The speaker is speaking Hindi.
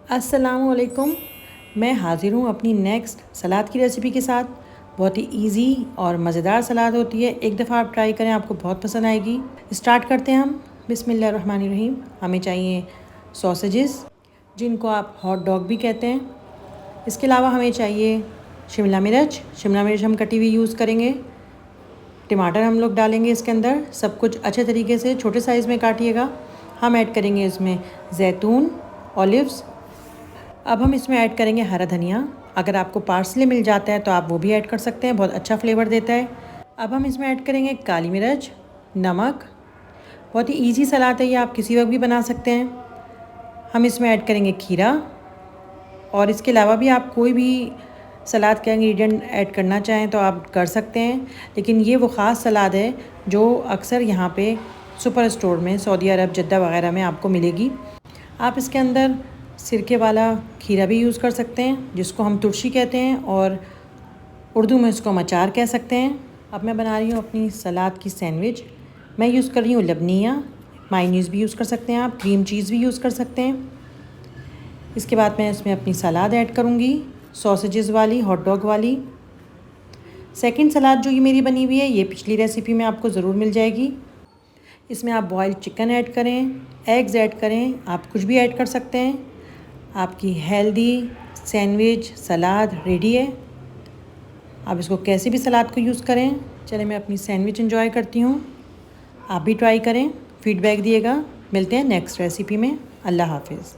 अस्सलामुअलैकुम। मैं हाज़िर हूँ अपनी नेक्स्ट सलाद की रेसिपी के साथ। बहुत ही इजी और मज़ेदार सलाद होती है। एक दफ़ा आप ट्राई करें, आपको बहुत पसंद आएगी। स्टार्ट करते हैं हम। बिस्मिल्लाहिर्रहमानिर्रहीम। हमें चाहिए सॉसेजेस, जिनको आप हॉट डॉग भी कहते हैं। इसके अलावा हमें चाहिए शिमला मिर्च। शिमला मिर्च हम कटी हुई यूज़ करेंगे। टमाटर हम लोग डालेंगे इसके अंदर। सब कुछ अच्छे तरीके से छोटे साइज़ में काटिएगा। हम ऐड करेंगे इसमें जैतून, ऑलिव्स। अब हम इसमें ऐड करेंगे हरा धनिया। अगर आपको पार्सले मिल जाता है तो आप वो भी ऐड कर सकते हैं, बहुत अच्छा फ्लेवर देता है। अब हम इसमें ऐड करेंगे काली मिर्च, नमक। बहुत ही इजी सलाद है ये, आप किसी वक्त भी बना सकते हैं। हम इसमें ऐड करेंगे खीरा, और इसके अलावा भी आप कोई भी सलाद का इंग्रेडिएंट ऐड करना चाहें तो आप कर सकते हैं। लेकिन ये वो ख़ास सलाद है जो अक्सर यहाँ पे सुपर स्टोर में सऊदी अरब, जद्दा वगैरह में आपको मिलेगी। आप इसके अंदर सिरके वाला खीरा भी यूज़ कर सकते हैं, जिसको हम तुरशी कहते हैं, और उर्दू में इसको हम अचार कह सकते हैं। अब मैं बना रही हूँ अपनी सलाद की सैंडविच। मैं यूज़ कर रही हूँ लबनिया। मायोनीज़ भी यूज़ कर सकते हैं आप, क्रीम चीज़ भी यूज़ कर सकते हैं। इसके बाद मैं इसमें अपनी सलाद ऐड करूँगी, सॉसेजेस वाली, हॉट डॉग वाली। सेकंड सलाद जो ये मेरी बनी हुई है, ये पिछली रेसिपी में आपको ज़रूर मिल जाएगी। इसमें आप बॉइल्ड चिकन ऐड करें, एग्ज़ ऐड करें, आप कुछ भी ऐड कर सकते हैं। आपकी हेल्दी सैंडविच सलाद रेडी है। आप इसको कैसे भी सलाद को यूज़ करें। चलिए मैं अपनी सैंडविच एंजॉय करती हूँ। आप भी ट्राई करें, फीडबैक दिएगा। मिलते हैं नेक्स्ट रेसिपी में। अल्लाह हाफिज़।